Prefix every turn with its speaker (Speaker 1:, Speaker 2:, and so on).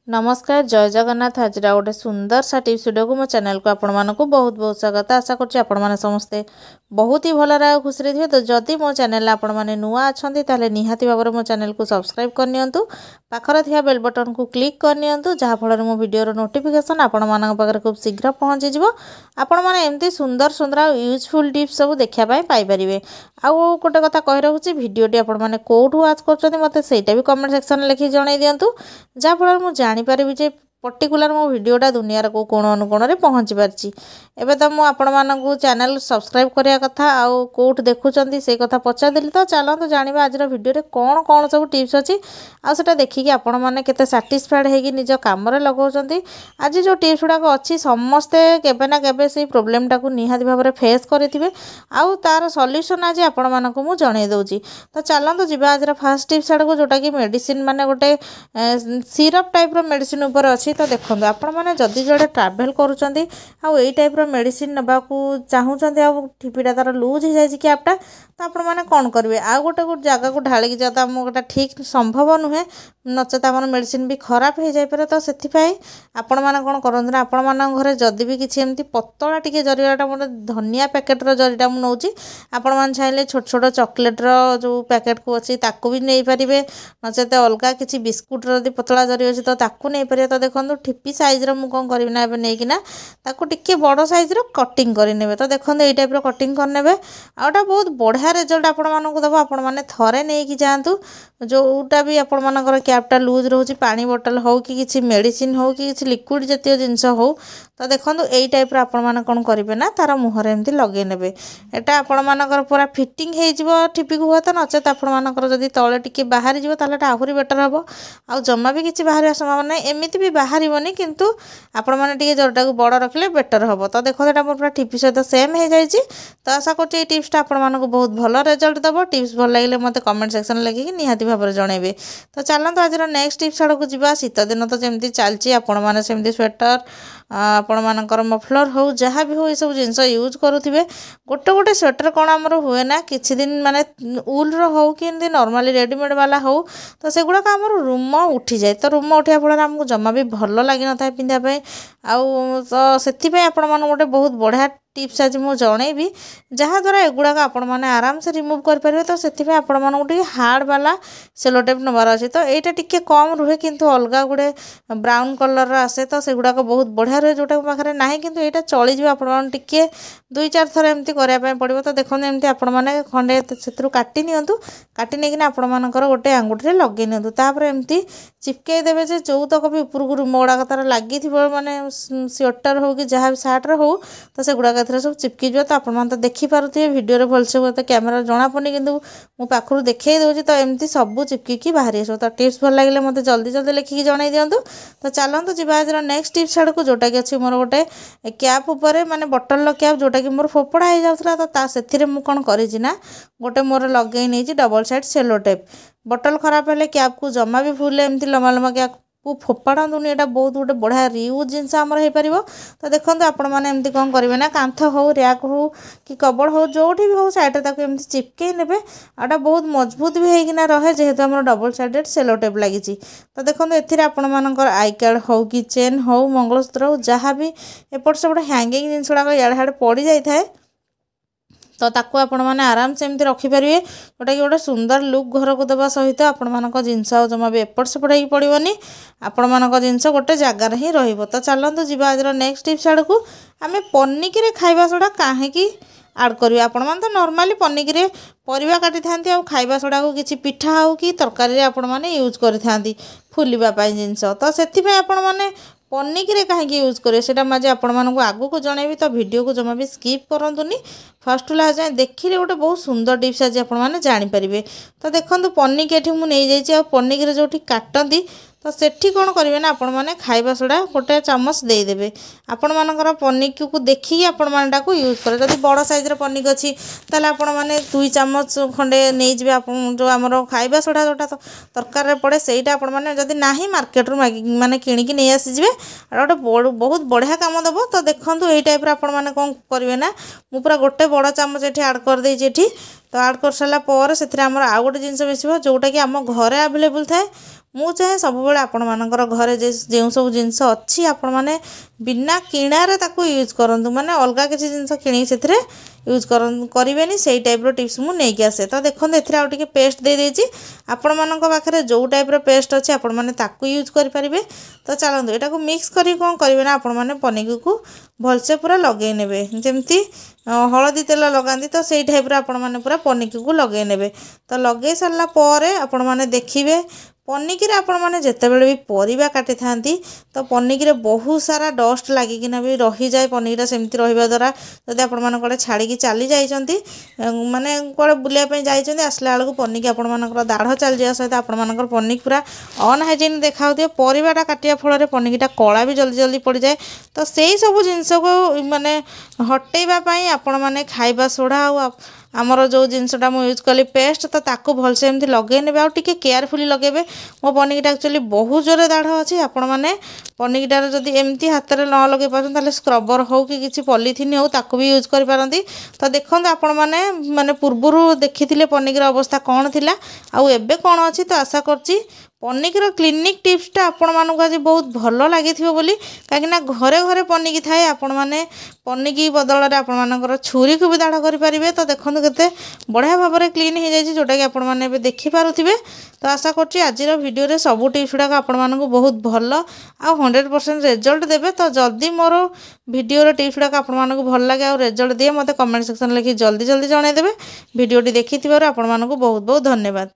Speaker 1: नमस्कार जय जगन्नाथ। आज गोटे सुंदर सा टिप्स वीडियो को मो चैनल को आपण मानक बहुत बहुत स्वागत। आशा करछि आपण माने समस्ते बहुत ही भल रहा खुशी थे। तो जदि मो चैनल आपण माने नुआ अछंती ताले निहाती भाव मो चैनल को सब्सक्राइब करनियंतु, पाखरे थिया बेल बटन को क्लिक करनियंतु, जहा फल मो वीडियो नोटिफिकेशन आपण मानक पाखरे खूब शीघ्र पहुंची जिवो। आपण माने एमती सुंदर सुंदर यूजफुल टिप्स सब देखिया पाई पाई परिबे। आउ गोटे कथा कहि रहुछि, वीडियोटी आपण माने कोठु वाच करछथि मते सेटा भी कमेंट सेक्शन में लिखि जणाई दियंतु, जहा फल मु जानि पारिबि जे पर्टिकुलर मो वीडियोटा दुनियार को कोण अनुकोण रे पहुँची पारछि। एबे तो मु आपण मानकु चैनल सब्सक्राइब करिया कथा आउ कोठ देखुचंती से कथा पचारदेली। तो चलतु जानिबा आज वीडियो रे कोण कोण सब टिप्स अछि आ सेटा देखिकि आपण माने केते सैटिस्फाइड हेकि निज काम रे लगाउचंती। आज जो टिप्स गुडा अछि समस्ते केबे ना केबे से प्रॉब्लम टाकू निहाती भाव रे फेस करिथिबे आउ तार सॉल्यूशन आज आपण मानकु मु जणाई दउची। तो चलतु जिबा आज फर्स्ट टिप्स आडको, जोटा कि मेडिसिन माने गोटे सिरप टाइप रो मेडिसिन ऊपर अछि। तो देखो आपण मैंने जदि जोड़े ट्राभेल करुँच आउ यही टाइप मेडिसिन नाकू चाहूँगी आ ठिपीटा तार लुज हो जाए कैपटा, तो आपण मैंने कौन करेंगे आ गोटे जगह को ढालिकी जाता आमको ठीक संभव नुहे, नचेत आम मेडिसिन भी खराब हो जाए। तो से आपण मैंने कौन करते आपण मान घरे जदि भी किसी एमती पतला टी जरियाटा मोटे धनिया पैकेट्र जरीटा मुझे नौची, आपण मैंने चाहिए छोट छोट चॉकलेट्र जो पैकेट को अच्छी ताकू भी नहीं पारे, नचेत अलग किसी बिस्कुट्र जब पतला जरी अच्छी तो ताकू नहीं पारे। तो देखो ठिपी साइज रो मु कौन करी ना नहींकिना ताकू टिके बड़ साइज रो कटिंग करने। तो देखो ये टाइप कटिंग करने आउटा बहुत बढ़िया रिजल्ट आपण मानक दब। आपण मैंने थरे नहीं जातु जोटा भी आपण मानकर कैपटा लूज रोचे, पानी बोतल हो कि किसी मेडिसिन हो कि किसी लिक्विड जातीय जिनस हो, तो देखो यही टाइप आपण मैंने कौन करेंगे ना तार मुहर एमती लगे ने। एटा आपण मानकर पूरा फिटिंग हो ठिपी को हुआ, तो नचेत आपण मानकर जदि तले टिके बाहरी जीवो ताले आहुरी बेटर हम। आ जमा भी किसी बाहर संभावना एमती भी बाहर किंतु आपण मैंने टी जोरटा को बड़ रखिले बेटर हम। तो देखो ये पूरा ठिपी सहित सेम हो जाए। तो आशा कर टिप्सटा आपण मानक बहुत भल रिजल्ट दब। टिप्स भल लगे मत कमेंट सेक्शन लिखिकी निहाती भाव में जनइबे। तो चलते आज नेक्स्ट टिप्स आड़क जा। शीत दिन तो जमी चलती आपण मैंने सेमती स्वेटर आपण मानकर मफलर हो जहाँ भी हो ये सब जिनस यूज करुवे। गोटे गोटे स्वेटर कौन आमर हुए ना किसी दिन माने उल हो कि नॉर्मली रेडीमेड वाला हो, तो सेगुड़ाक आमर रूम उठी जाए। तो रूम उठा फल आमको जमा भी भल लगी न था पिंधापी आउ। तो से आपण मान गोटे बहुत बढ़िया टिप्स आज मुझे जनइबी, जहाँद्वारा एगुड़ाक आपण मैंने आराम से रिमूव करेंगे। तो से आपण मानक हार्ड वाला सेलो टेप नबार अच्छे। तो यहाँ टी कम रुहे किंतु अलग गुड़े ब्राउन कलर आसे, तो सेगुड़ाक बहुत बढ़िया रुहे जोटा पाखे ना किंतु यहाँ चलीज आपण टे दुई चार थर एमती करने पड़ो। तो देखो एमती आपण मैंने खंडे से काटी नियंतु, काटी नहीं आपण मानकर गोटे आंगुठी लगे नियंतु, तापर एमती चिपकई देवे जे जो तक भी उपरकू रूम गुड़ाक तार लगी माने स्वेटर हो कि जहाँ भी सार्टर हो, तो से गुड़ाक सब चिपकी जाए। तो आपण तो देखिपे वीडियो भलसे हुए तो कैमेरा जना पड़नी किंतु मु पाखु देखई दूसरी। तो एमती सब चिपकी बाहरी आस। तो टिप्स भल लगे मत जल्दी जल्दी लिखिकी जन दिंतु। तो चलतु जी आज नेक्स्ट टिप्स आड़क, जोटा कि अच्छी मोर गोटे कैप उपर माने बटल कैप जोटा कि मोर फोपड़ा हो जाता। तो से मुझे कौन करा गोटे मोर लगे नहीं डबल साइड सेलो टेप। बटल खराब है कैप को जमा भी फुल एमती लम्बा लम्बा कैप को फोपाड़ूनी, यहाँ बहुत गोटे बढ़िया रियूज जिनस आमर हो पार। तो देखो आपण मैंने एमती कौन करेंगे ना कांथ हो रैक हो कि कबड़ हो जोटी भी हो साइड एमती चिपकई ने आटा बहुत मजबूत भी होना रहे, जेहेतु आम डबल साइडेड सेलो टेप लगी। तो देखो ए आपण मानकर आई कार्ड हो कि चेन हो मंगलसूत्र हो जहाँ भी एपट सेपट हैंगिंग जिनस गुड़ाक इड़े हाड़े पड़ जाए, तो ताकू आपण मैंने आराम से एमती रखिपारे, जोटा कि गोटे सुंदर लुक घर को देवा सहित आपण मानक जिनस जमा भी एपट सेपट हो पड़ोनी, आपण मानक जिनस गोटे जगार ही रहिबो। तो चलतु जी आज नेक्स्ट टिप्स आड़क, आम पनिकी खाइबा सोडा कहीं आड करिया। आपण माने तो नॉर्मली पनिकी रे परिबा काटी थांती आ खाइबा सोडा को किछि पिठा हो कि तरकारी रे आपण माने यूज करि थांती फुलिबा पाई जिनस। तो सेथि पे आपण माने पनिकी रे कहीं यूज करें सेटा माजे आपण मानक आगु को जनइबी। तो वीडियो को जमा भी स्किप करंतुनी, फर्स्ट टू लास्ट जाए देखिले गोटे बहुत सुंदर टिप्स आज आपण माने जानि परिबे। तो देखंतु पनिकी एठी मु नै जाइछि आ पनिकी रे जोठी काटंती, तो सेठी कौन करेंगे ना आपण मैंने खाइबा सोडा गोटे चामच देदेवे। आपण मानकर पनिकी को देखिए आपण माने यूज करे। जदि बड़ साइज पनिकी अच्छी ताले आपण माने 2 चामच खंडे नहीं जिवे आपण जो आमर खाइबा सोडा जोटा तरकारी रे पड़े सेटा आपण माने जदि नाही मार्केट रू माने किनिकी नहीं आसी जिवे गोटे बहुत बढ़िया काम दब। तो देखंतु एई टाइप रे आपण माने कौन करेंगे ना मु पूरा गोटे बड़ चामच एठी ऐड कर देछि एठी तो आड कर सारा पर से आउ गोटे जिनस मिसो जोटा कि आम घरे आवेलेबल थाए मु चाहे सब आपण मानकर घरे जो सब जिनस अच्छी आपण मैंने बिना किणारे ताकू यूज करूँ माने अलग किसी जिनस किणी से यूज करें से टाइप टिप्स मुझे नहीं आसे। तो देखो ए पेस्ट दे देती आपण मान पाखे जो टाइप पेस्ट अच्छे आपण मैंने यूज करेंगे। तो चलते यहाँ मिक्स कर कौन करेंगे ना आपण मैंने पनीर को भलसे पूरा लगे ने जमती हलदी तेल लगाती तो से टाइप आपण मैंने पूरा पनीर को लगे ने। तो लगे सारापर आपण मैंने देखिए पनीर आपण मैंने जितेबाला भी परिवा काटी था तो पनीर बहुत सारा डस्ट लगिकिना भी रही जाए पनीर सेमती रहा द्वारा जदि आपण मैंने कड़े छाड़ी चली जाइए माने कड़े बुलायापी जाइए आसला बेलू पनीर आपण मानकर दाढ़ चली जाए सहित आपण मानकर पनीर पूरा अनहाइजीन देखा परिवाटा काटिया फल पनीरटा कला भी जल्दी जल्दी पड़ जाए। तो से सब जिनस को माने हटेवाई आपण मैंने खाइबा सोडा आमर जो जिनसटा मुझे यूज कली पेस्ट तो ताकू भलसे एमती लगे ने आगे केयरफुली लगे। मो पनीर एक्चुअली बहुत जोरे दाढ़ अच्छी आपण मैंने पनीरटार जदि एमती हाथ में न लगे पारे स्क्रबर हो कि किसी पॉलीथिन हो ताकू भी यूज कर पारती। तो देखते आपण मैंने माने पूर्वर देखी पनीर अवस्था कौन थी आउ एबे कौन अच्छी। तो आशा करची पनीर क्लिनिक टिप्सटा आपण मानक आज बहुत भल लगी बोली कहीं घरे घरे पनीर थाए आपण मैंने पनीर बदल में आपण मानकर छुरी को भी दाढ़ करेंगे। तो देखो केते बढ़िया भाव में क्लीन हो जाए जोटा कि आपण मैंने देखिपे। तो आशा करची आज भिडियो सब टिप्स गुड़ाक आपण मानक बहुत भल आ 100% रिजल्ट देवे। तो जल्दी मोर भिडियो टिप्स गुड़ाक आपण मानक भल लगे और रिजल्ट दिए मत कमेंट सेक्शन लिखि जल्दी जल्दी जनईदेवे। भिडियोटी देखि आपण मानक बहुत बहुत धन्यवाद।